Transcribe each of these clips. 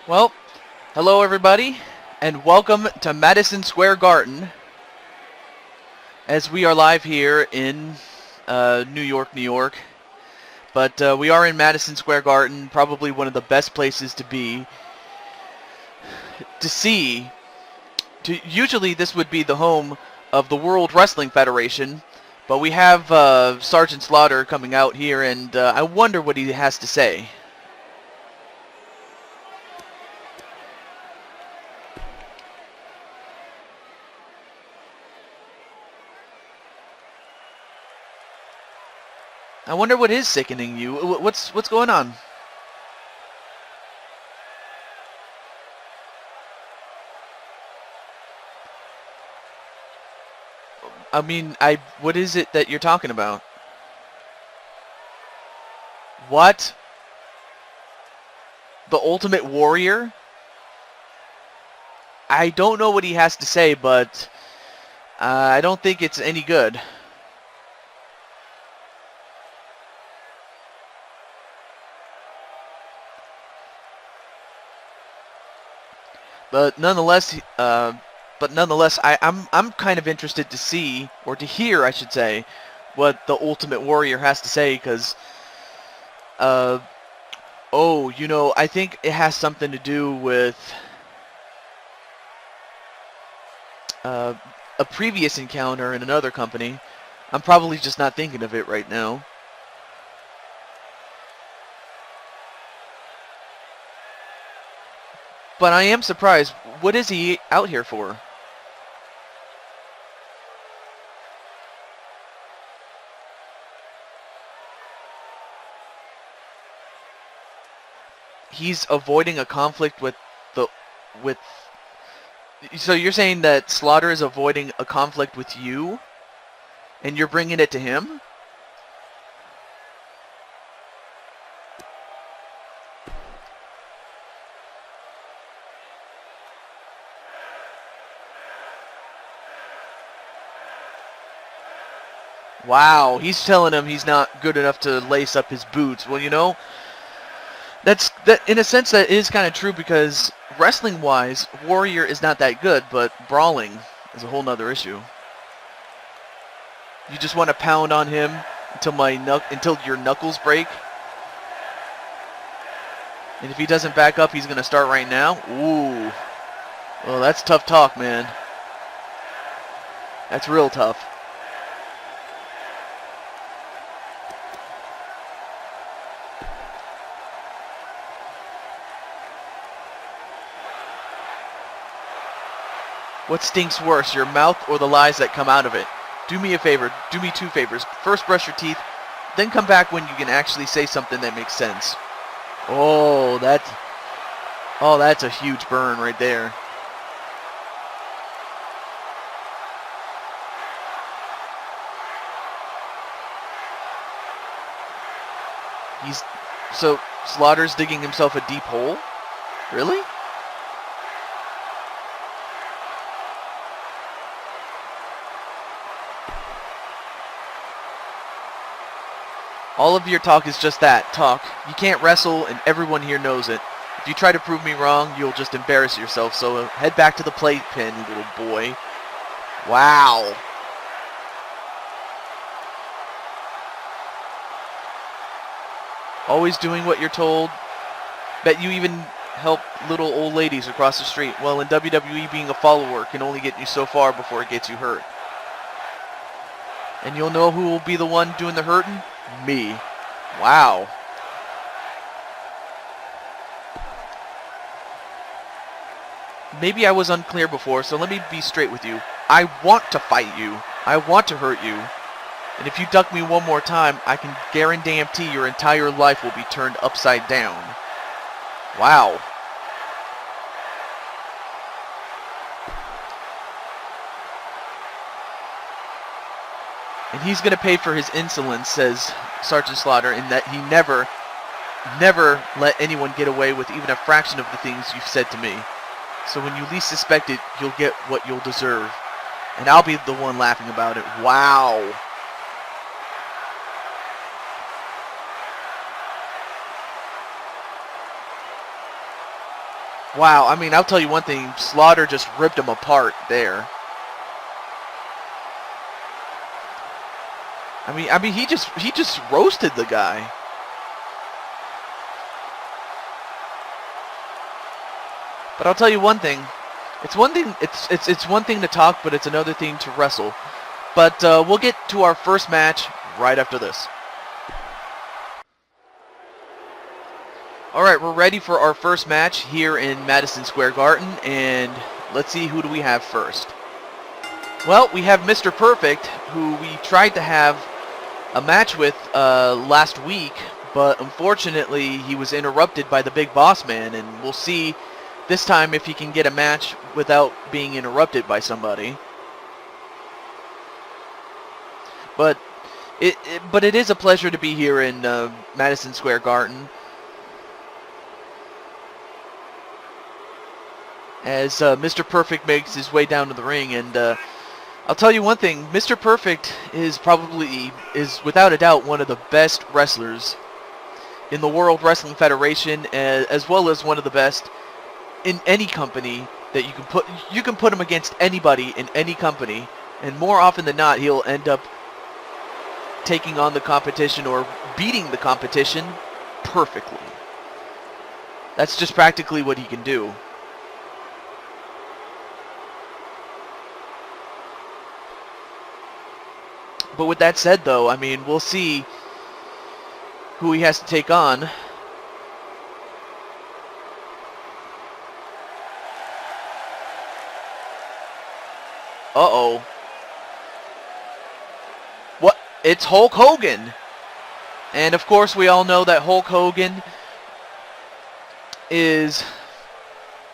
Well, hello everybody, and welcome to Madison Square Garden, as we are live here in New York, New York. But we are in Madison Square Garden, probably one of the best places to be, to see. Usually this would be the home of the World Wrestling Federation, but we have Sergeant Slaughter coming out here, and I wonder what he has to say. I wonder what is sickening you. What's going on? I mean, what is it that you're talking about? What? The Ultimate Warrior? I don't know what he has to say, but I don't think it's any good. But nonetheless, I'm kind of interested to see, or to hear, I should say, what the Ultimate Warrior has to say, because, I think it has something to do with a previous encounter in another company. I'm probably just not thinking of it right now. But I am surprised. What is he out here for? He's avoiding a conflict with. So you're saying that Slaughter is avoiding a conflict with you, and you're bringing it to him? Wow, he's telling him he's not good enough to lace up his boots. Well, that in a sense that is kind of true, because wrestling-wise, Warrior is not that good, but brawling is a whole nother issue. You just want to pound on him until your knuckles break. And if he doesn't back up, he's going to start right now. Ooh. Well, that's tough talk, man. That's real tough. What stinks worse, your mouth or the lies that come out of it? Do me a favor. Do me two favors. First, brush your teeth. Then come back when you can actually say something that makes sense. Oh, that's a huge burn right there. So Slaughter's digging himself a deep hole? Really? All of your talk is just that, talk. You can't wrestle, and everyone here knows it. If you try to prove me wrong, you'll just embarrass yourself, so head back to the playpen, little boy. Wow. Always doing what you're told. Bet you even help little old ladies across the street. Well, in WWE, being a follower can only get you so far before it gets you hurt. And you'll know who will be the one doing the hurting? Me. Wow. Maybe I was unclear before, so let me be straight with you. I want to fight you. I want to hurt you. And if you duck me one more time, I can guarantee your entire life will be turned upside down. Wow. And he's going to pay for his insolence, says Sergeant Slaughter, in that he never let anyone get away with even a fraction of the things you've said to me. So when you least suspect it, you'll get what you'll deserve. And I'll be the one laughing about it. Wow. Wow, I mean, I'll tell you one thing. Slaughter just ripped him apart there. I mean, he just roasted the guy. But I'll tell you one thing. It's one thing to talk, but it's another thing to wrestle. But we'll get to our first match right after this. Alright, we're ready for our first match here in Madison Square Garden, and let's see, who do we have first. Well, we have Mr. Perfect, who we tried to have a match with last week, but unfortunately he was interrupted by the Big Boss Man, and we'll see this time if he can get a match without being interrupted by somebody. But it is a pleasure to be here in Madison Square Garden, as Mr. Perfect makes his way down to the ring. And I'll tell you one thing, Mr. Perfect is without a doubt one of the best wrestlers in the World Wrestling Federation, as well as one of the best in any company that you can put him against anybody in any company, and more often than not he'll end up taking on the competition or beating the competition perfectly. That's just practically what he can do. But with that said, though, I mean, we'll see who he has to take on. Uh-oh. What? It's Hulk Hogan. And, of course, we all know that Hulk Hogan is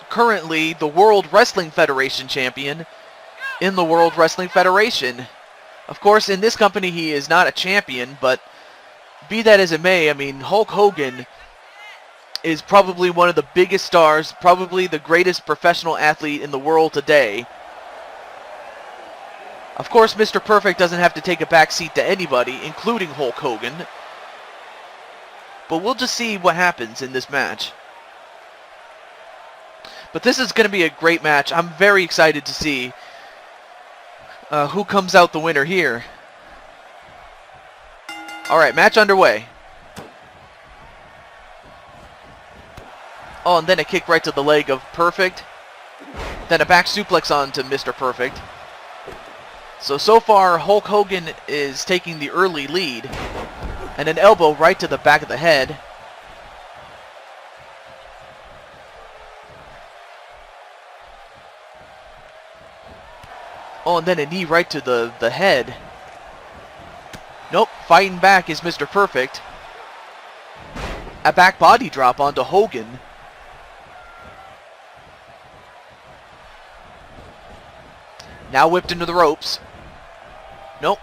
currently the World Wrestling Federation champion in the World Wrestling Federation. Of course, in this company, he is not a champion, but be that as it may, I mean, Hulk Hogan is probably one of the biggest stars, probably the greatest professional athlete in the world today. Of course, Mr. Perfect doesn't have to take a back seat to anybody, including Hulk Hogan. But we'll just see what happens in this match. But this is going to be a great match. I'm very excited to see who comes out the winner here. Alright, match underway. Oh, and then a kick right to the leg of Perfect. Then a back suplex onto Mr. Perfect. So far, Hulk Hogan is taking the early lead. And an elbow right to the back of the head. Oh, and then a knee right to the head. Nope, fighting back is Mr. Perfect. A back body drop onto Hogan. Now whipped into the ropes. Nope.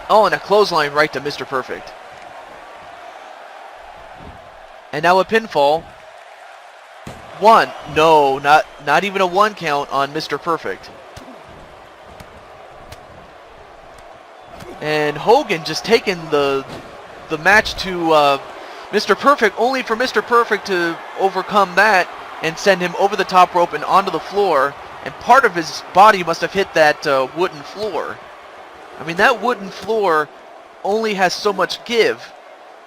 Oh, and a clothesline right to Mr. Perfect. And now a pinfall. One. No, not even a one count on Mr. Perfect. And Hogan just taking the match to Mr. Perfect, only for Mr. Perfect to overcome that and send him over the top rope and onto the floor. And part of his body must have hit that wooden floor. I mean, that wooden floor only has so much give.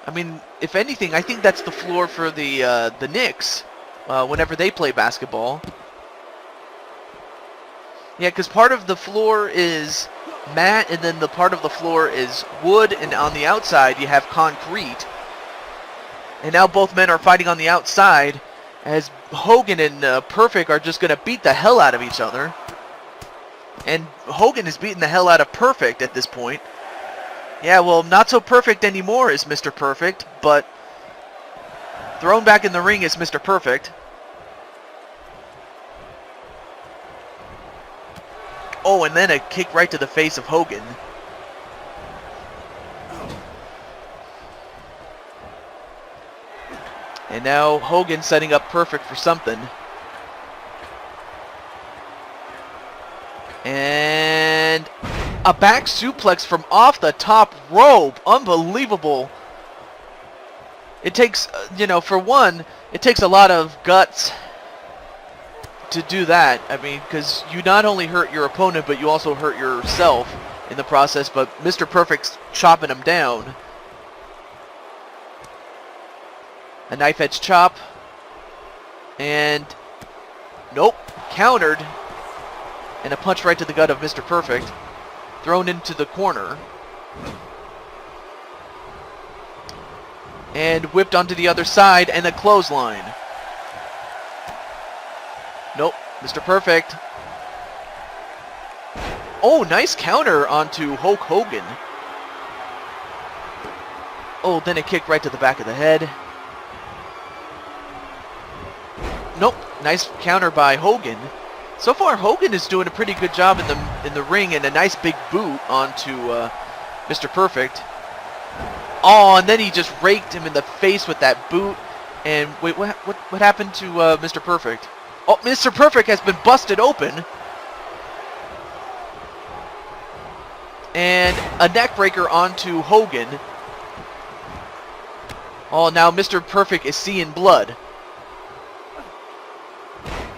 I mean, if anything, I think that's the floor for the Knicks whenever they play basketball. Yeah, because part of the floor is mat, and then the part of the floor is wood, and on the outside you have concrete. And now both men are fighting on the outside, as Hogan and Perfect are just going to beat the hell out of each other. And Hogan is beating the hell out of Perfect at this point. Yeah, well, not so perfect anymore is Mr. Perfect, but thrown back in the ring is Mr. Perfect. Oh, and then a kick right to the face of Hogan. And now Hogan setting up Perfect for something. And a back suplex from off the top rope. Unbelievable. it takes, you know, for one, it takes a lot of guts to do that. I mean, because you not only hurt your opponent, but you also hurt yourself in the process. But Mr. Perfect's chopping him down. A knife edge chop. And nope, countered. And a punch right to the gut of Mr. Perfect. Thrown into the corner. And whipped onto the other side, and a clothesline. Nope, Mr. Perfect. Oh, nice counter onto Hulk Hogan. Oh, then a kick right to the back of the head. Nope, nice counter by Hogan. So far, Hogan is doing a pretty good job in the ring, and a nice big boot onto Mr. Perfect. Oh, and then he just raked him in the face with that boot. And wait, what happened to Mr. Perfect? Oh, Mr. Perfect has been busted open. And a neck breaker onto Hogan. Oh, now Mr. Perfect is seeing blood.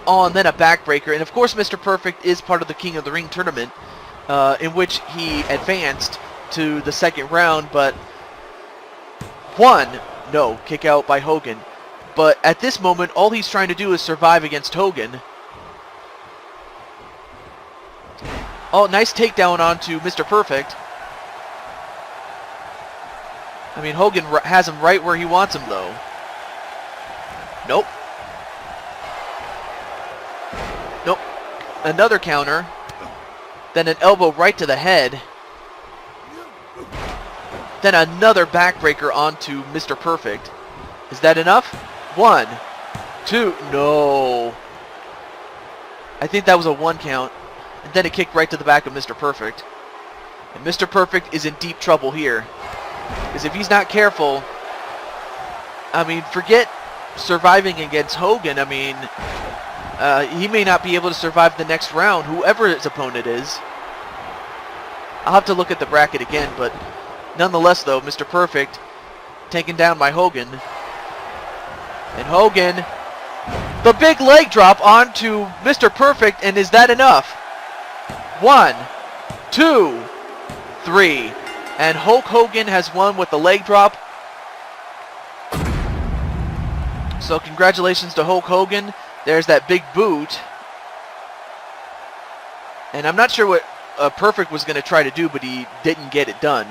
Oh, and then a backbreaker. And of course, Mr. Perfect is part of the King of the Ring tournament, in which he advanced to the second round, but kick out by Hogan. But at this moment, all he's trying to do is survive against Hogan. Oh, nice takedown onto Mr. Perfect. I mean, Hogan has him right where he wants him, though. Nope. Nope. Another counter. Then an elbow right to the head. Then another backbreaker onto Mr. Perfect. Is that enough? 1, 2, no. I think that was a 1 count. And then a kick right to the back of Mr. Perfect. And Mr. Perfect is in deep trouble here. Because if he's not careful, I mean, forget surviving against Hogan. I mean, he may not be able to survive the next round, whoever his opponent is. I'll have to look at the bracket again, but nonetheless, though, Mr. Perfect taken down by Hogan. And Hogan, the big leg drop onto Mr. Perfect, and is that enough? 1, 2, 3. And Hulk Hogan has won with the leg drop. So congratulations to Hulk Hogan. There's that big boot. And I'm not sure what Perfect was going to try to do, but he didn't get it done.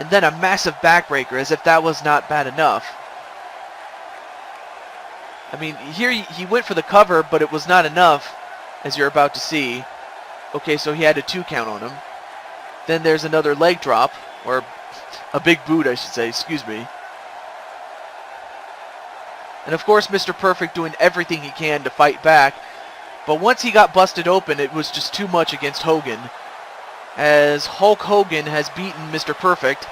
And then a massive backbreaker, as if that was not bad enough. I mean, here he went for the cover, but it was not enough, as you're about to see. Okay, so he had a 2 count on him. Then there's another leg drop, or a big boot, I should say, excuse me. And of course, Mr. Perfect doing everything he can to fight back. But once he got busted open, it was just too much against Hogan, as Hulk Hogan has beaten Mr. Perfect.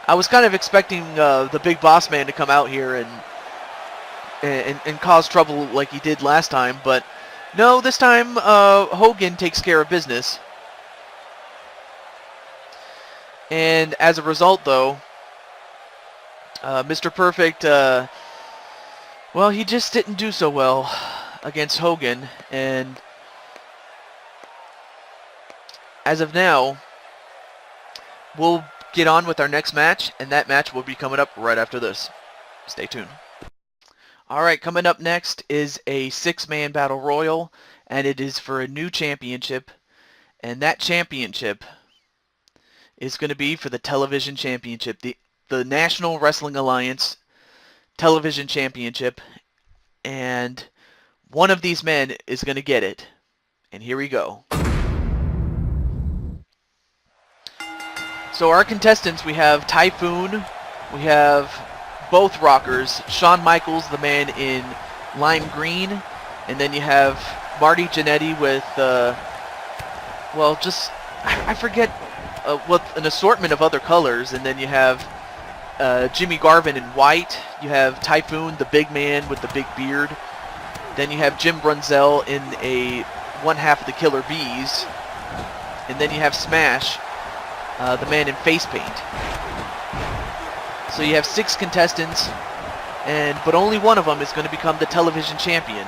I was kind of expecting the Big Boss Man to come out here and cause trouble like he did last time, but no, this time Hogan takes care of business. And as a result, though, Mr. Perfect, well, he just didn't do so well against Hogan, and as of now, we'll get on with our next match, and that match will be coming up right after this. Stay tuned. Alright, coming up next is a 6-man battle royal, and it is for a new championship, and that championship is going to be for the television championship, the National Wrestling Alliance television championship, and one of these men is going to get it, and here we go. So our contestants, we have Typhoon, we have both Rockers, Shawn Michaels, the man in lime green, and then you have Marty Jannetty with, well, just, I forget, an assortment of other colors, and then you have Jimmy Garvin in white, you have Typhoon, the big man with the big beard, then you have Jim Brunzell in one half of the Killer Bees, and then you have Smash the man in face paint. So you have 6 contestants, but only one of them is going to become the television champion.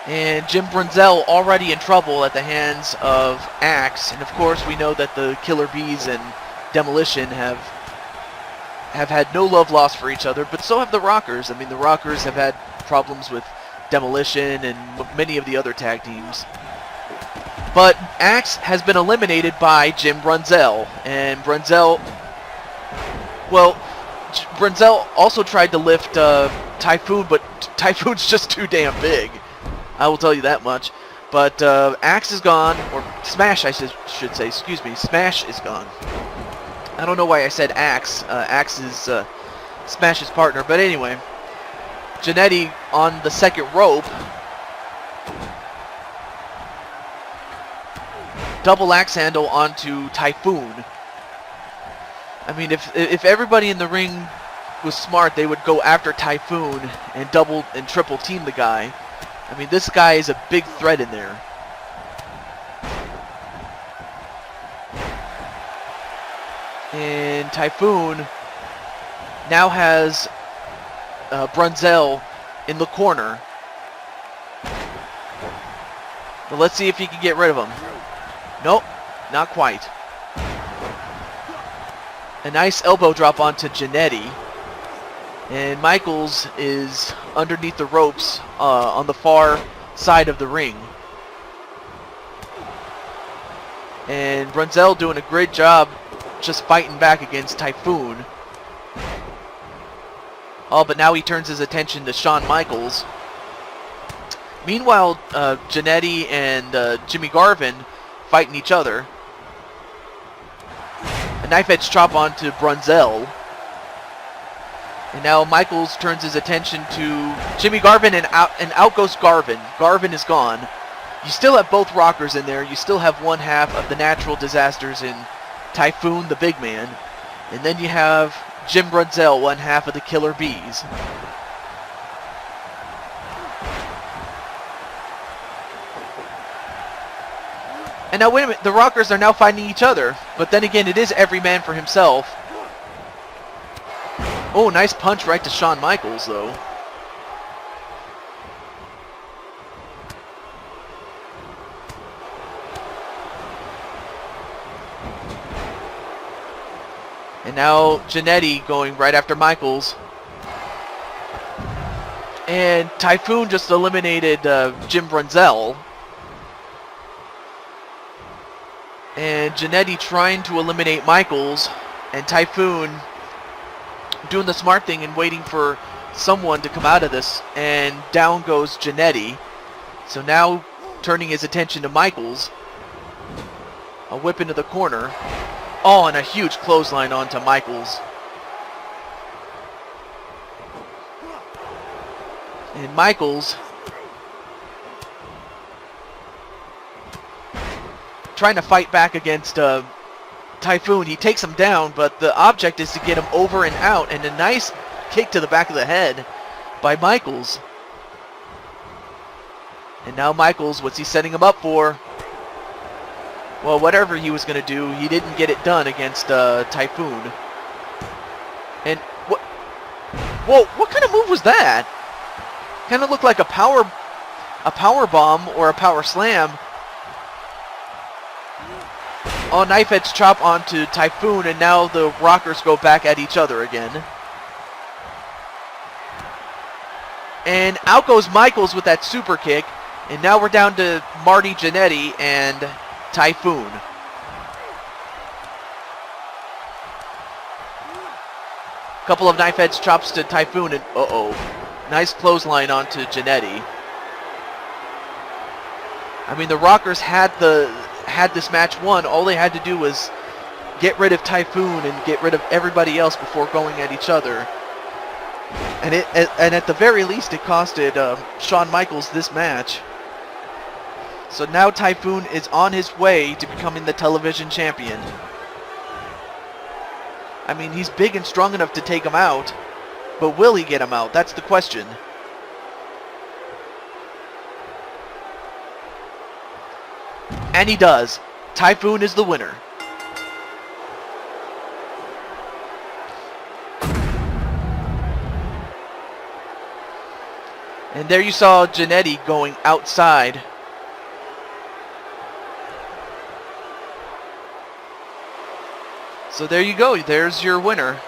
And Jim Brunzell already in trouble at the hands of Axe, and of course we know that the Killer Bees and Demolition have had no love lost for each other, but so have the Rockers. I mean, the Rockers have had problems with Demolition and many of the other tag teams. But Axe has been eliminated by Jim Brunzell, and Brunzell also tried to lift Typhoon, but Typhoon's just too damn big. I will tell you that much. But Axe is gone, or Smash, I should say. Excuse me. Smash is gone. I don't know why I said Axe. Axe is Smash's partner. But anyway, Jannetty on the second rope. Double axe handle onto Typhoon. I mean, if everybody in the ring was smart, they would go after Typhoon and double and triple team the guy. I mean, this guy is a big threat in there. And Typhoon now has Brunzell in the corner. But let's see if he can get rid of him. Nope, not quite. A nice elbow drop onto Jannetty. And Michaels is underneath the ropes on the far side of the ring. And Brunzell doing a great job just fighting back against Typhoon. Oh, but now he turns his attention to Shawn Michaels. Meanwhile, Jannetty and Jimmy Garvin fighting each other. A knife edge chop onto Brunzell. And now Michaels turns his attention to Jimmy Garvin, and out goes Garvin. Garvin is gone. You still have both Rockers in there. You still have one half of the Natural Disasters in Typhoon, the big man. And then you have Jim Brunzell, one half of the Killer Bees. And now wait a minute, the Rockers are now fighting each other. But then again, it is every man for himself. Oh, nice punch right to Shawn Michaels, though. And now Jannetty going right after Michaels. And Typhoon just eliminated Jim Brunzell. And Jannetty trying to eliminate Michaels. And Typhoon doing the smart thing and waiting for someone to come out of this, and down goes Jannetty. So now turning his attention to Michaels. A whip into the corner. Oh, and a huge clothesline onto Michaels. And Michaels trying to fight back against Typhoon. He takes him down, but the object is to get him over and out, and a nice kick to the back of the head by Michaels. And now Michaels, what's he setting him up for? Well, whatever he was going to do, he didn't get it done against Typhoon. And what? Whoa! What kind of move was that? Kind of looked like a power bomb or a power slam. Oh, knife edge chop onto Typhoon, and now the Rockers go back at each other again. And out goes Michaels with that super kick, and now we're down to Marty Jannetty and Typhoon. Couple of knife edge chops to Typhoon, and nice clothesline onto Jannetty. I mean, the Rockers had this match won. All they had to do was get rid of Typhoon and get rid of everybody else before going at each other. And at the very least, it costed Shawn Michaels this match. So now Typhoon is on his way to becoming the television champion. I mean, he's big and strong enough to take him out, but will he get him out? That's the question. And he does. Typhoon is the winner. And there you saw Jannetty going outside. So there you go. There's your winner.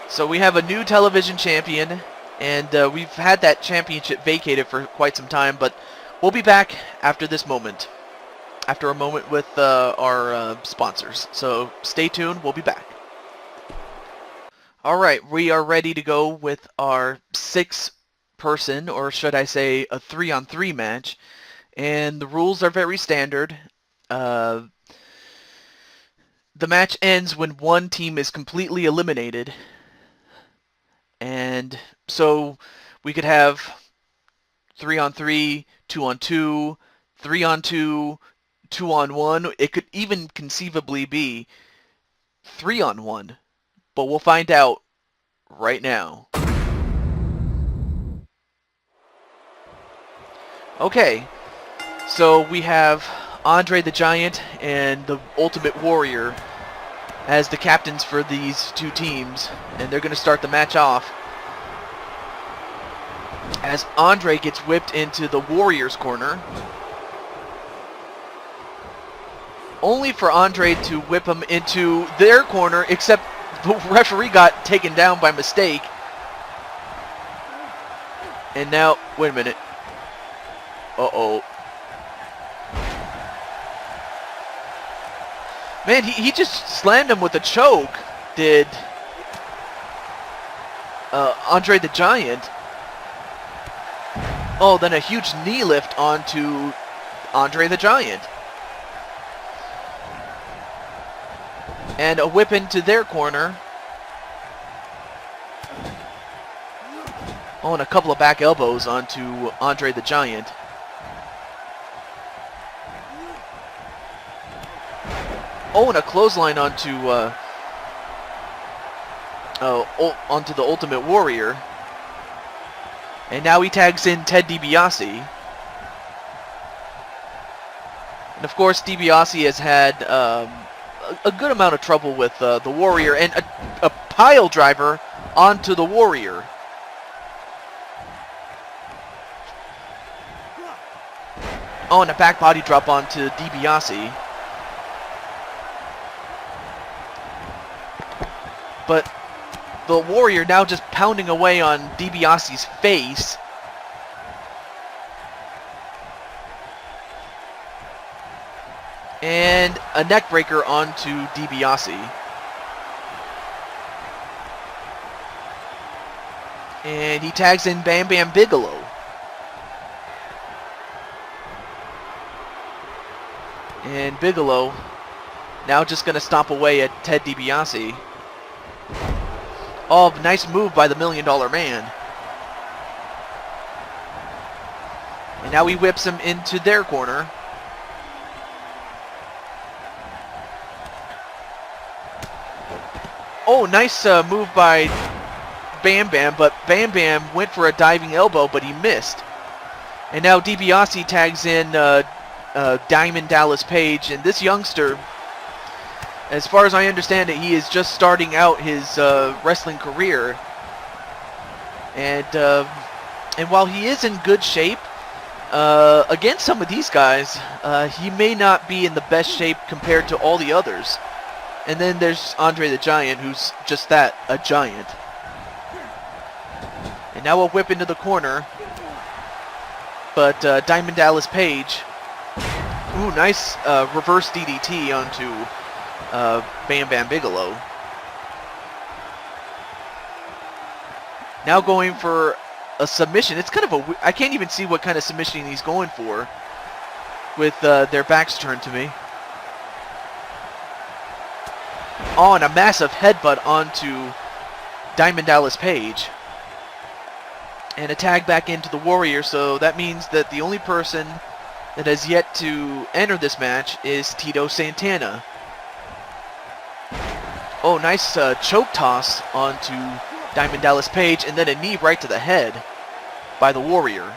So we have a new television champion, and we've had that championship vacated for quite some time, but we'll be back after this moment. After a moment with our sponsors. So stay tuned, we'll be back. Alright, we are ready to go with our 6-person, or should I say a 3-on-3 match. And the rules are very standard. The match ends when one team is completely eliminated. And so we could have 3-on-3, 2-on-2, 3-on-2, 2-on-1. It could even conceivably be 3-on-1, but we'll find out right now. Okay, so we have Andre the Giant and the Ultimate Warrior as the captains for these two teams, and they're going to start the match off as Andre gets whipped into the Warrior's corner, only for Andre to whip him into their corner, except the referee got taken down by mistake. And now, wait a minute. Uh-oh. Man, he just slammed him with a choke, did Andre the Giant. Oh, then a huge knee lift onto Andre the Giant. And a whip into their corner. Oh, and a couple of back elbows onto Andre the Giant. Oh, and a clothesline onto onto the Ultimate Warrior. And now he tags in Ted DiBiase. And of course, DiBiase has had a good amount of trouble with the Warrior, and a pile driver onto the Warrior. Oh, and a back body drop onto DiBiase. But the Warrior now just pounding away on DiBiase's face. And a neck breaker onto DiBiase. And he tags in Bam Bam Bigelow. And Bigelow now just going to stomp away at Ted DiBiase. Oh, nice move by the $1 Million Man. And now he whips him into their corner. Oh, nice move by Bam Bam, but Bam Bam went for a diving elbow, but he missed. And now DiBiase tags in Diamond Dallas Page, and this youngster, as far as I understand it, he is just starting out his wrestling career. And while he is in good shape, against some of these guys, he may not be in the best shape compared to all the others. And then there's Andre the Giant, who's just that, a giant. And now a whip into the corner. But Diamond Dallas Page, ooh, nice reverse DDT onto Bam Bam Bigelow. Now going for a submission. It's kind of a, I can't even see what kind of submission he's going for with their backs turned to me. Oh, and a massive headbutt onto Diamond Dallas Page. And a tag back into the Warrior, so that means that the only person that has yet to enter this match is Tito Santana. Oh, nice choke toss onto Diamond Dallas Page, and then a knee right to the head by the Warrior.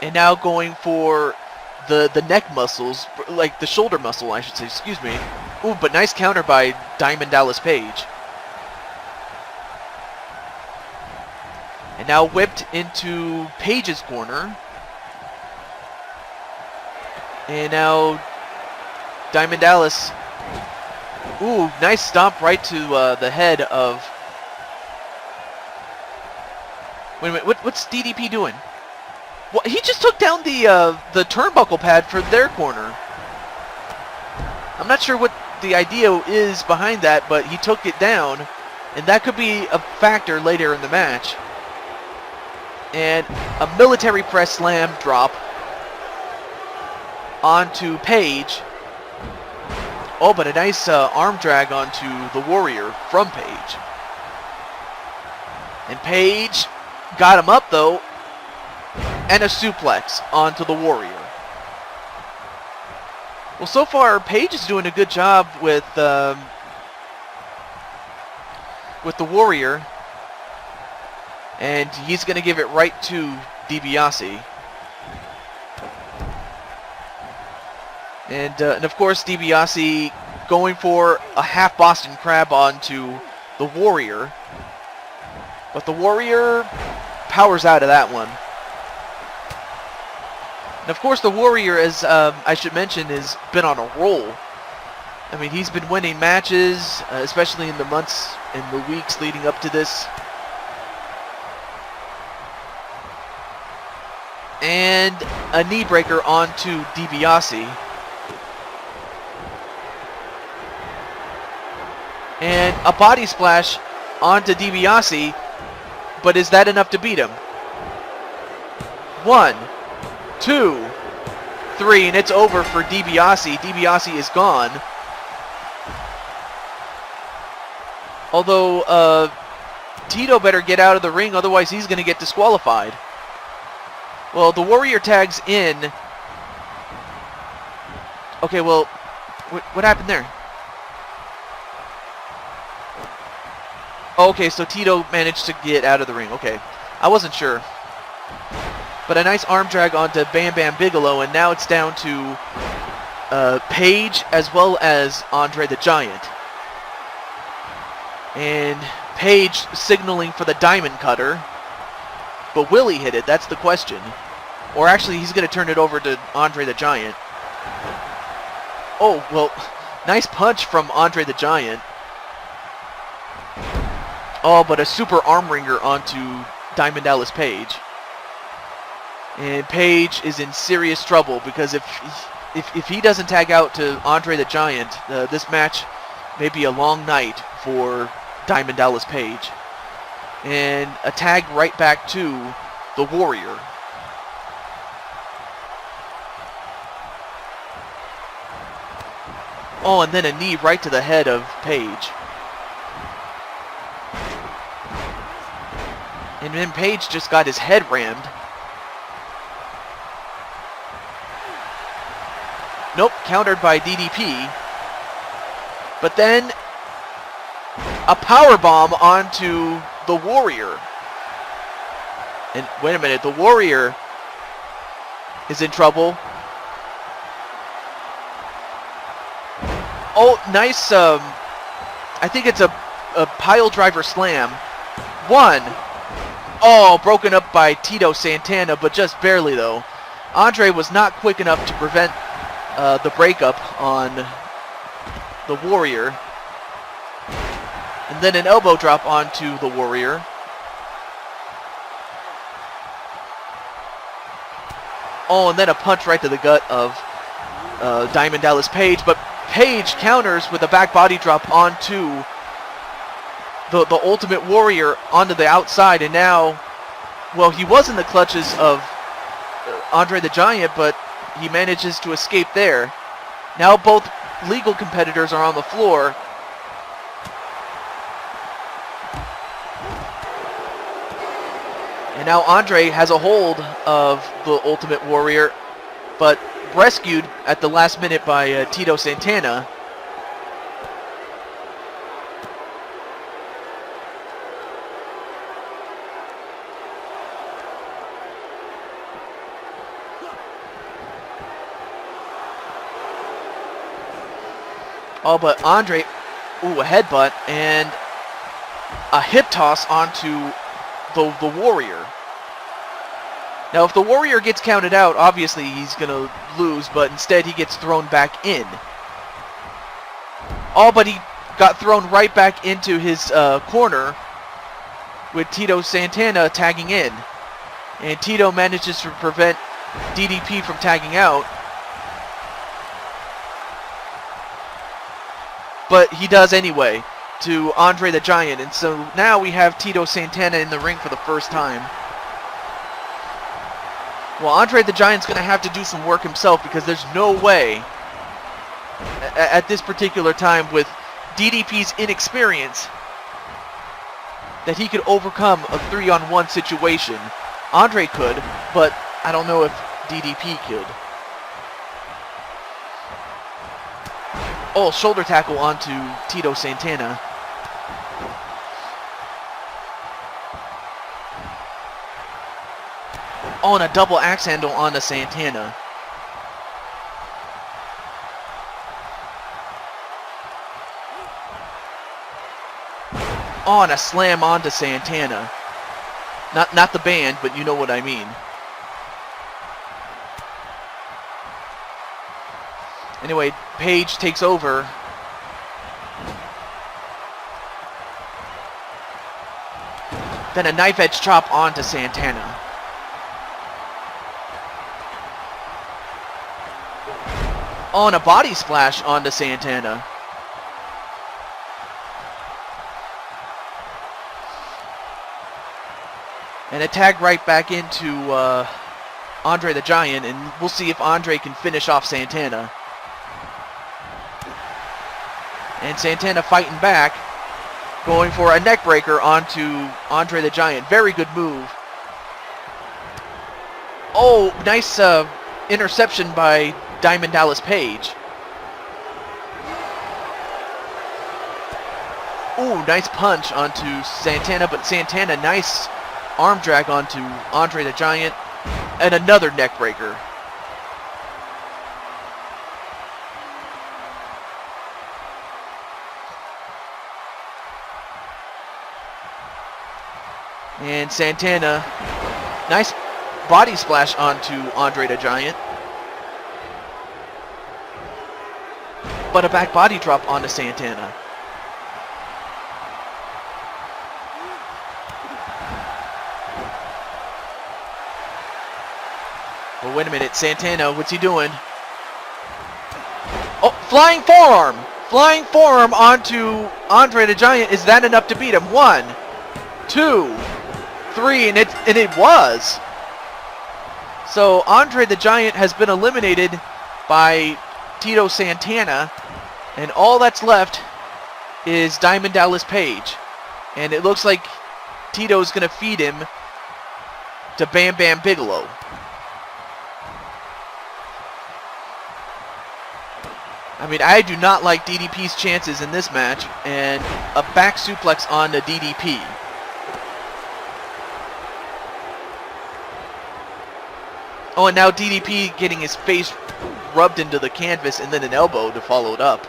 And now going for the neck muscles, like the shoulder muscle, I should say, excuse me. Ooh, but nice counter by Diamond Dallas Page. And now whipped into Page's corner. And now Diamond Dallas. Ooh, nice stomp right to the head of... Wait a minute, what's DDP doing? Well, he just took down the turnbuckle pad for their corner. I'm not sure what the idea is behind that, but he took it down, and that could be a factor later in the match. And a military press slam drop onto Page. Oh, but a nice arm drag onto the Warrior from Page. And Page got him up, though, and a suplex onto the Warrior. Well, so far, Page is doing a good job with the Warrior, and he's going to give it right to DiBiase. And of course, DiBiase going for a half Boston Crab onto the Warrior. But the Warrior powers out of that one. And of course, the Warrior, as I should mention, has been on a roll. I mean, he's been winning matches, especially in the months and the weeks leading up to this. And a knee breaker onto DiBiase. And a body splash onto DiBiase, but is that enough to beat him? 1, 2, 3, and it's over for DiBiase. DiBiase is gone. Although, Tito better get out of the ring, otherwise he's going to get disqualified. Well, the Warrior tags in. Okay, well, what happened there? Okay, so Tito managed to get out of the ring. Okay, I wasn't sure. But a nice arm drag onto Bam Bam Bigelow, and now it's down to Page as well as Andre the Giant. And Page signaling for the Diamond Cutter. But will he hit it? That's the question. Or actually, he's going to turn it over to Andre the Giant. Oh, well, nice punch from Andre the Giant. Oh, but a super arm wringer onto Diamond Dallas Page. And Page is in serious trouble because if he doesn't tag out to Andre the Giant, this match may be a long night for Diamond Dallas Page. And a tag right back to the Warrior. Oh, and then a knee right to the head of Page. And then Page just got his head rammed. Nope, countered by DDP. But then a powerbomb onto the Warrior. And wait a minute, the Warrior is in trouble. Oh, nice, I think it's a pile driver slam. 1. Oh, broken up by Tito Santana, but just barely though. Andre was not quick enough to prevent the breakup on the Warrior. And then an elbow drop onto the Warrior. Oh, and then a punch right to the gut of Diamond Dallas Page. But Page counters with a back body drop onto the Ultimate Warrior onto the outside. And now, well, he was in the clutches of Andre the Giant, but he manages to escape there. Now both legal competitors are on the floor. And now Andre has a hold of the Ultimate Warrior, but rescued at the last minute by Tito Santana. Oh, but Andre, ooh, a headbutt and a hip toss onto the Warrior. Now, if the Warrior gets counted out, obviously he's going to lose, but instead he gets thrown back in. Oh, but he got thrown right back into his corner with Tito Santana tagging in. And Tito manages to prevent DDP from tagging out. But he does anyway to Andre the Giant. And so now we have Tito Santana in the ring for the first time. Well, Andre the Giant's going to have to do some work himself because there's no way at this particular time with DDP's inexperience that he could overcome a 3-on-1 situation. Andre could, but I don't know if DDP could. Oh, shoulder tackle onto Tito Santana. Oh, and a double axe handle onto Santana. Oh, and a slam onto Santana. Not the band, but you know what I mean. Anyway, Page takes over. Then a knife edge chop onto Santana. Oh, and a body splash onto Santana. And a tag right back into Andre the Giant, and we'll see if Andre can finish off Santana. And Santana fighting back, going for a neck breaker onto Andre the Giant. Very good move. Oh, nice interception by Diamond Dallas Page. Ooh, nice punch onto Santana, but Santana, nice arm drag onto Andre the Giant, and another neck breaker. And Santana, nice body splash onto Andre the Giant. But a back body drop onto Santana. But wait a minute, Santana, what's he doing? Oh, flying forearm! Flying forearm onto Andre the Giant. Is that enough to beat him? 1, 2, 3, and it was. So Andre the Giant has been eliminated by Tito Santana, and all that's left is Diamond Dallas Page. And it looks like Tito's going to feed him to Bam Bam Bigelow. I mean, I do not like DDP's chances in this match, and a back suplex on the DDP. Oh, and now DDP getting his face rubbed into the canvas and then an elbow to follow it up.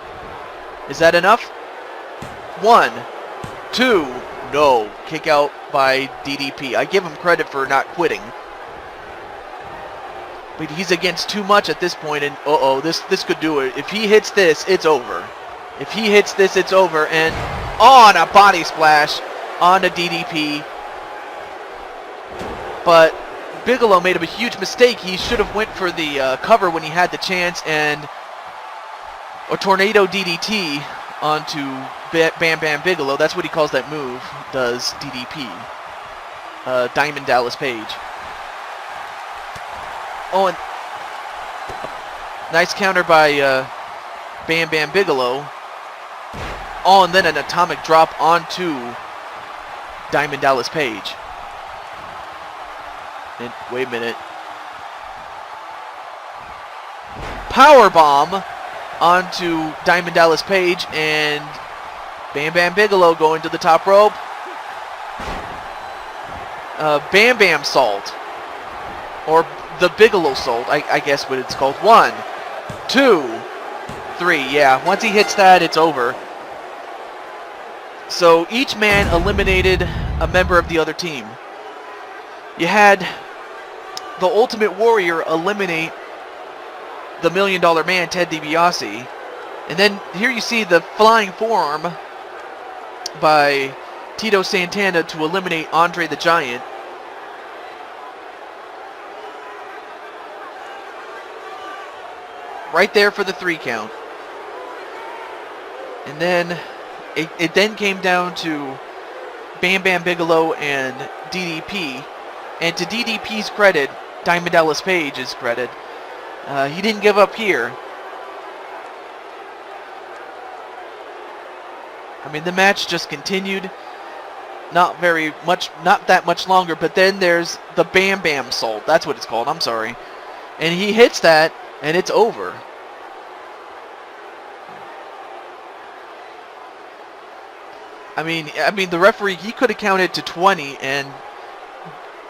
Is that enough? 1, 2, no. Kick out by DDP. I give him credit for not quitting. But he's against too much at this point, and this could do it. If he hits this, it's over. If he hits this, it's over. And on a body splash on a DDP. But Bigelow made a huge mistake. He should have went for the cover when he had the chance, and a tornado DDT onto Bam Bam Bigelow. That's what he calls that move, does DDP. Diamond Dallas Page. Oh, and nice counter by Bam Bam Bigelow. Oh, and then an atomic drop onto Diamond Dallas Page. And wait a minute. Power bomb onto Diamond Dallas Page, and Bam Bam Bigelow going to the top rope. Bam Bam Salt, or the Bigelow Salt, I guess what it's called. 1, 2, 3, yeah. Once he hits that, it's over. So each man eliminated a member of the other team. You had the Ultimate Warrior eliminate the $1 Million Man, Ted DiBiase. And then here you see the flying forearm by Tito Santana to eliminate Andre the Giant. Right there for the 3 count. And then it then came down to Bam Bam Bigelow and DDP. And to DDP's credit, Diamond Dallas Page's credit, he didn't give up here. I mean, the match just continued. Not that much longer, but then there's the Bam Bam Salt. That's what it's called, I'm sorry. And he hits that, and it's over. I mean, the referee, he could have counted to 20, and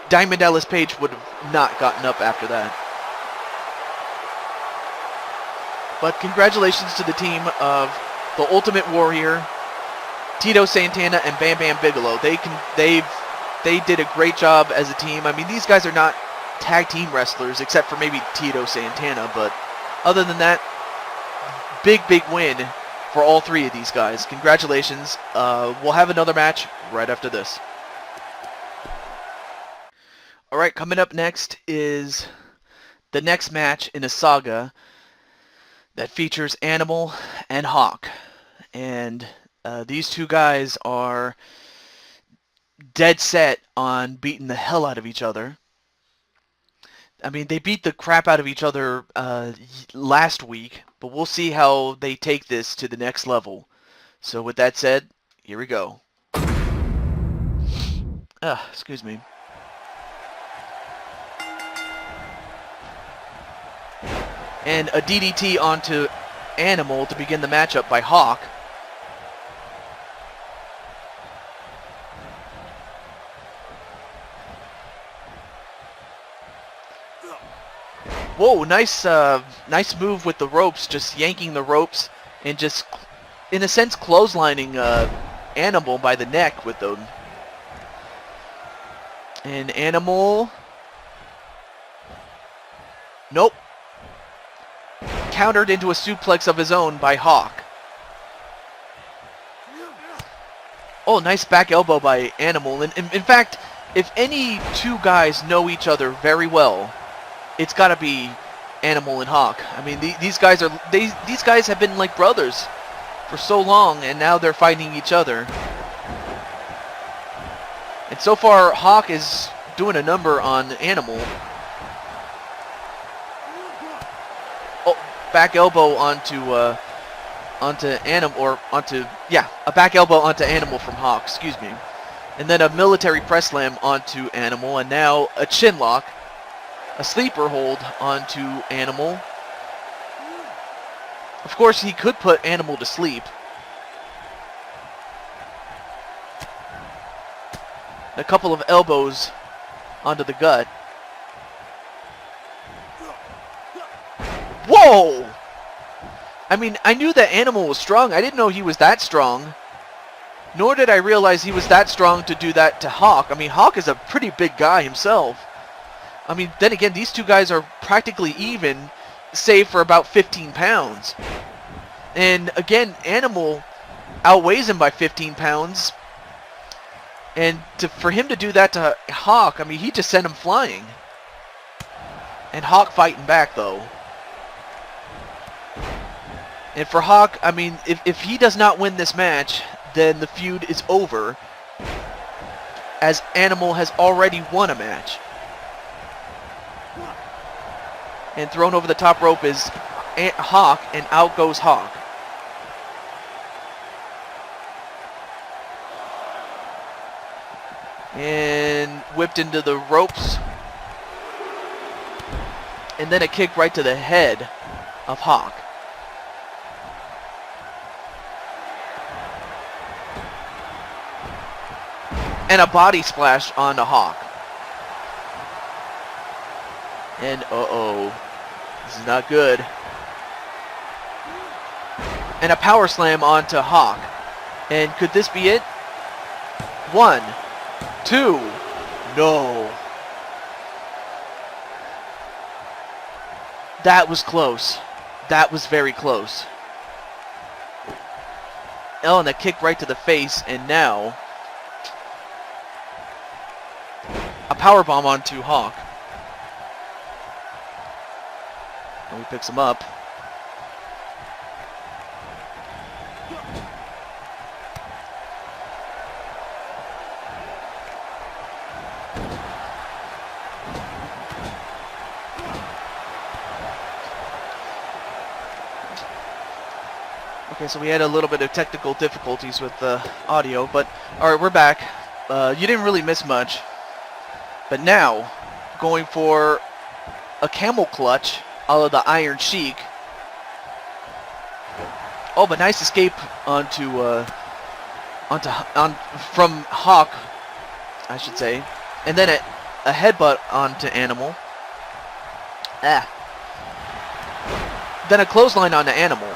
Diamond Dallas Page would have not gotten up after that. But congratulations to the team of the Ultimate Warrior, Tito Santana, and Bam Bam Bigelow. They did a great job as a team. I mean, these guys are not tag team wrestlers, except for maybe Tito Santana, but other than that, big win for all 3 of these guys. Congratulations. We'll have another match right after this. Alright, coming up next is the next match in a saga that features Animal and Hawk. And these 2 guys are dead set on beating the hell out of each other. I mean, they beat the crap out of each other last week, but we'll see how they take this to the next level. So with that said, here we go. Excuse me. And a DDT onto Animal to begin the matchup by Hawk. Whoa, nice move with the ropes, just yanking the ropes and just, in a sense, clotheslining Animal by the neck with them. And Animal... Nope. Countered into a suplex of his own by Hawk. Oh, nice back elbow by Animal. And in fact, if any 2 guys know each other very well, it's got to be Animal and Hawk. I mean, these guys have been like brothers for so long, and now they're fighting each other. And so far, Hawk is doing a number on Animal. Oh, back elbow onto Animal, or a back elbow onto Animal from Hawk. Excuse me. And then a military press slam onto Animal, and now a chin lock. A sleeper hold onto Animal. Of course, he could put Animal to sleep. A couple of elbows onto the gut. Whoa! I mean, I knew that Animal was strong. I didn't know he was that strong. Nor did I realize he was that strong to do that to Hawk. I mean, Hawk is a pretty big guy himself. I mean, then again, these 2 guys are practically even, save for about 15 pounds. And again, Animal outweighs him by 15 pounds. And for him to do that to Hawk, I mean, he just sent him flying. And Hawk fighting back, though. And for Hawk, I mean, if he does not win this match, then the feud is over, as Animal has already won a match. And thrown over the top rope is Hawk, and out goes Hawk. And whipped into the ropes. And then a kick right to the head of Hawk. And a body splash onto Hawk. And uh-oh. This is not good. and a power slam onto Hawk. And could this be it? 1, 2, no. That was close. That was very close. Oh, and a kick right to the face, and now a powerbomb onto Hawk. And he picks him up. Okay, so we had a little bit of technical difficulties with the audio, but alright, we're back. You didn't really miss much. But now, going for a camel clutch, a la the Iron Sheik. Oh, but nice escape from Hawk, I should say. And then a headbutt onto Animal. Then a clothesline onto Animal.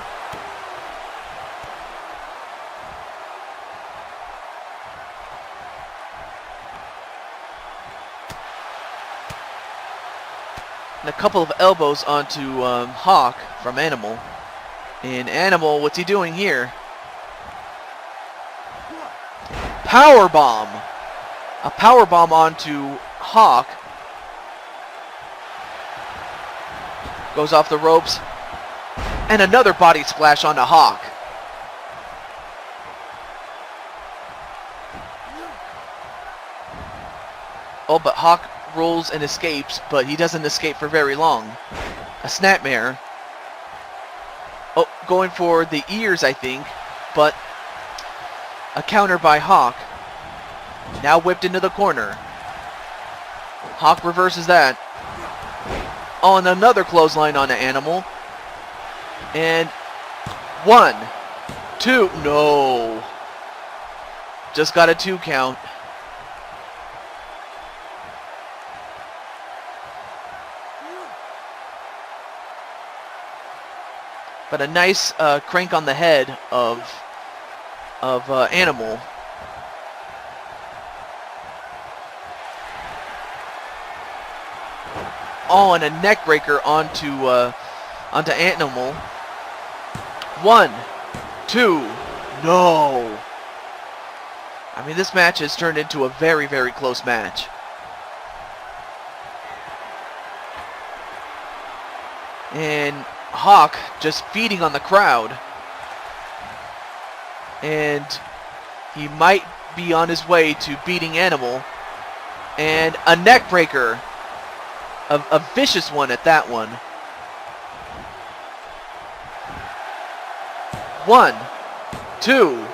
And a couple of elbows onto Hawk from Animal. And Animal, what's he doing here? Powerbomb! A powerbomb onto Hawk. Goes off the ropes. And another body splash onto Hawk. Oh, but Hawk rolls and escapes, but he doesn't escape for very long. A snapmare. Oh, going for the ears, I think, but a counter by Hawk. Now whipped into the corner. Hawk reverses that. Oh, and another clothesline on the Animal. And 1, 2, no. Just got a 2 count. But a nice crank on the head of Animal. Oh, and a neck breaker onto Animal. 1, 2, no. I mean, this match has turned into a very, very close match. And Hawk just feeding on the crowd. And he might be on his way to beating Animal. And a neck breaker. A vicious one at that one. 1, 2,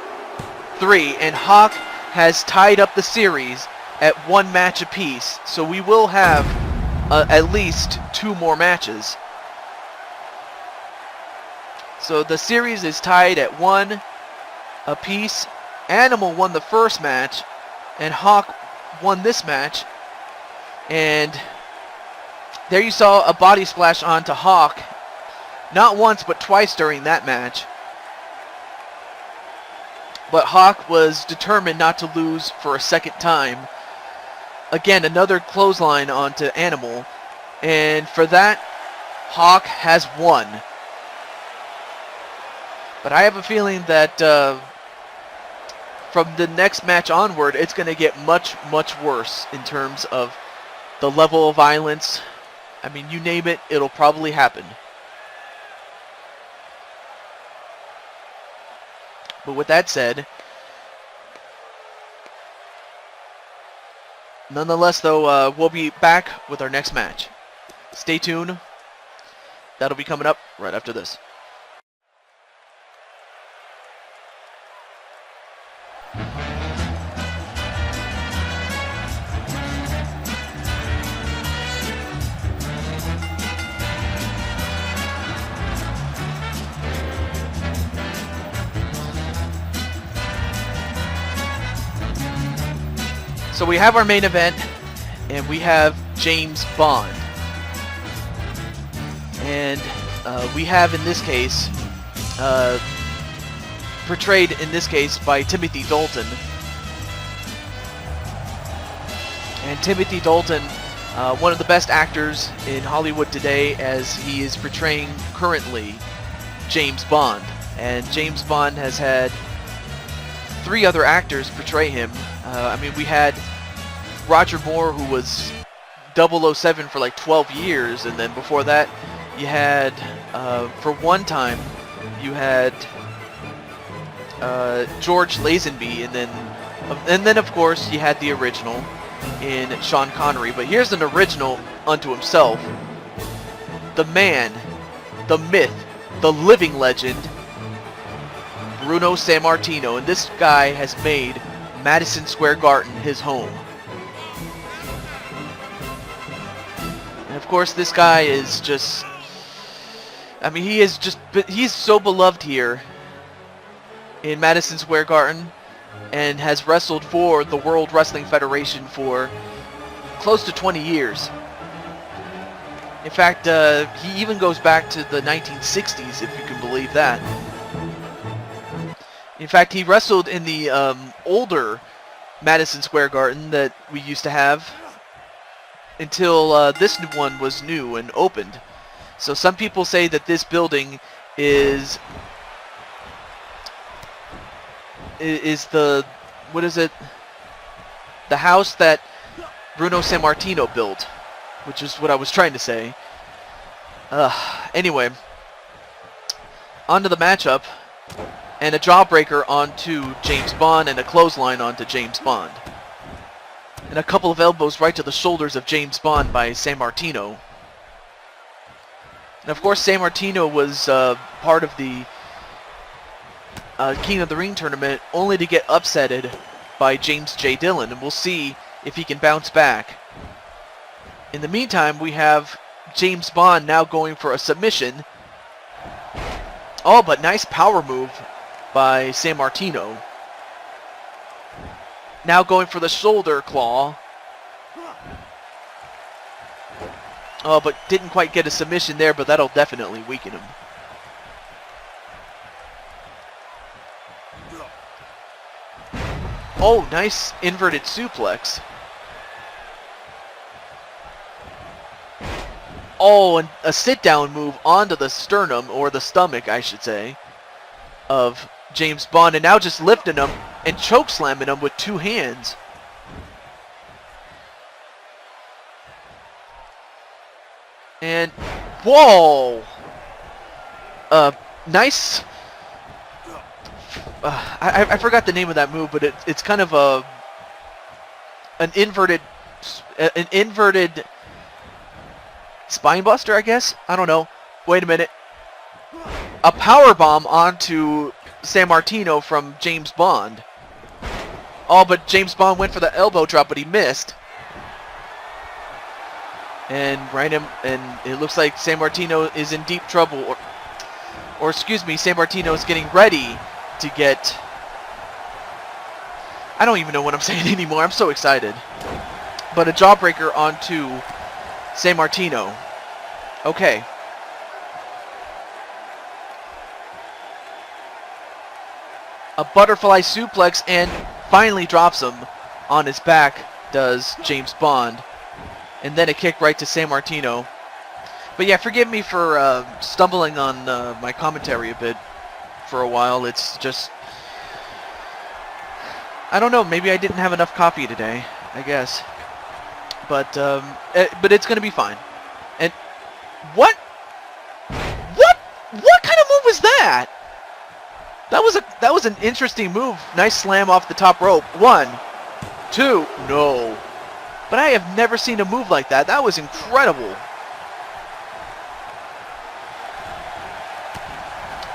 3. And Hawk has tied up the series at 1 match apiece. So we will have at least 2 more matches. So the series is tied at 1 apiece. Animal won the first match, and Hawk won this match. And there you saw a body splash onto Hawk, not once but twice during that match. But Hawk was determined not to lose for a second time. Again, another clothesline onto Animal, and for that, Hawk has won. But I have a feeling that from the next match onward, it's going to get much, much worse in terms of the level of violence. I mean, you name it, it'll probably happen. But with that said, nonetheless, though, we'll be back with our next match. Stay tuned. That'll be coming up right after this. So we have our main event, and we have James Bond. And we have, in this case, portrayed in this case by Timothy Dalton. And Timothy Dalton, one of the best actors in Hollywood today, as he is portraying currently James Bond. And James Bond has had 3 other actors portray him. I mean, we had Roger Moore, who was 007 for like 12 years, and then before that, you had, for one time, you had George Lazenby, and then of course you had the original in Sean Connery. But here's an original unto himself: the man, the myth, the living legend, Bruno Sammartino, and this guy has made Madison Square Garden his home. And of course, this guy is just, I mean, he's so beloved here in Madison Square Garden, and has wrestled for the World Wrestling Federation for close to 20 years. In fact, he even goes back to the 1960s, if you can believe that. In fact, he wrestled in the older Madison Square Garden that we used to have until this one was new and opened. So some people say that this building is the, what is it? The house that Bruno Sammartino built, which is what I was trying to say. Anyway, on to the matchup, and a jawbreaker onto James Bond, and a clothesline onto James Bond. And a couple of elbows right to the shoulders of James Bond by Sammartino. And of course, Sammartino was part of the King of the Ring tournament, only to get upsetted by James J. Dillon, and we'll see if he can bounce back. In the meantime, we have James Bond now going for a submission. Oh, but nice power move by Sammartino. Now going for the shoulder claw. Oh, but didn't quite get a submission there, but that'll definitely weaken him. Oh, nice inverted suplex. Oh, and a sit-down move onto the sternum, or the stomach, I should say, of James Bond. And now just lifting him and chokeslamming him with 2 hands. And, whoa! Nice... I forgot the name of that move, but it's kind of an inverted spine buster, I guess. I don't know. Wait a minute. A power bomb onto Sammartino from James Bond. Oh, but James Bond went for the elbow drop, but he missed. And and it looks like Sammartino is in deep trouble, or excuse me, Sammartino is getting ready to get... I don't even know what I'm saying anymore. I'm so excited. But a jawbreaker onto Sammartino. Okay. A butterfly suplex, and finally drops him on his back, does James Bond. And then a kick right to Sammartino. But yeah, forgive me for stumbling on my commentary a bit for a while. It's just, I don't know, maybe I didn't have enough coffee today, I guess. But it's gonna be fine. And what kind of move was that? That was an interesting move. Nice slam off the top rope. 1, 2, no. But I have never seen a move like that. That was incredible.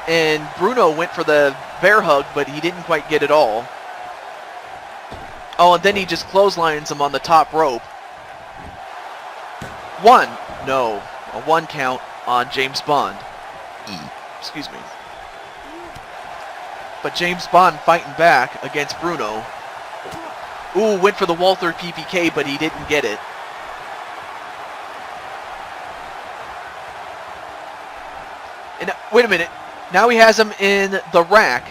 And Bruno went for the bear hug, but he didn't quite get it all. Oh, and then he just clotheslines him on the top rope. 1. No. A 1 count on James Bond. Excuse me. But James Bond fighting back against Bruno. Ooh, went for the Walther PPK, but he didn't get it. And wait a minute. Now he has him in the rack.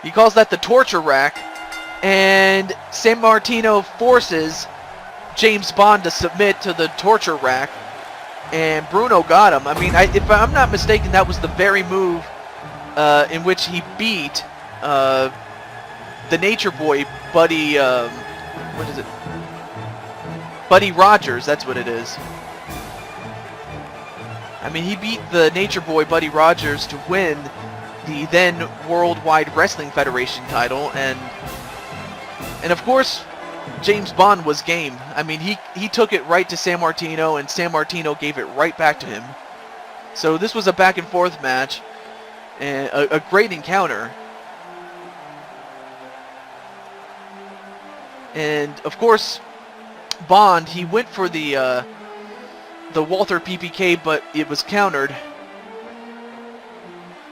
He calls that the torture rack. And Sammartino forces James Bond to submit to the torture rack. And Bruno got him. I mean, if I'm not mistaken, that was the very move in which he beat the Nature Boy, Buddy, what is it? Buddy Rogers, that's what it is. I mean, he beat the Nature Boy, Buddy Rogers, to win the then Worldwide Wrestling Federation title, and of course, James Bond was game. I mean, he took it right to Sammartino, and Sammartino gave it right back to him. So this was a back and forth match, and a great encounter. And of course, Bond, he went for the Walther PPK, but it was countered.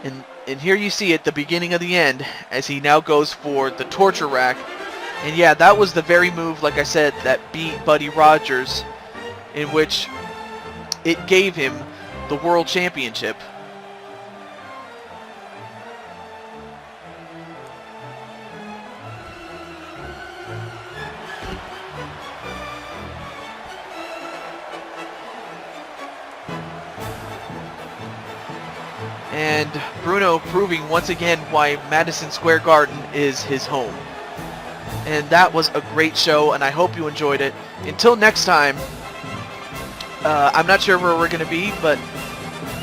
And here you see it, the beginning of the end, as he now goes for the torture rack. And yeah, that was the very move, like I said, that beat Buddy Rogers, in which it gave him the World Championship. And Bruno proving once again why Madison Square Garden is his home. And that was a great show, and I hope you enjoyed it. Until next time, I'm not sure where we're going to be, but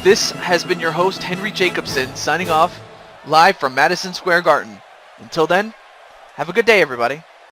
this has been your host, Henry Jacobson, signing off live from Madison Square Garden. Until then, have a good day, everybody.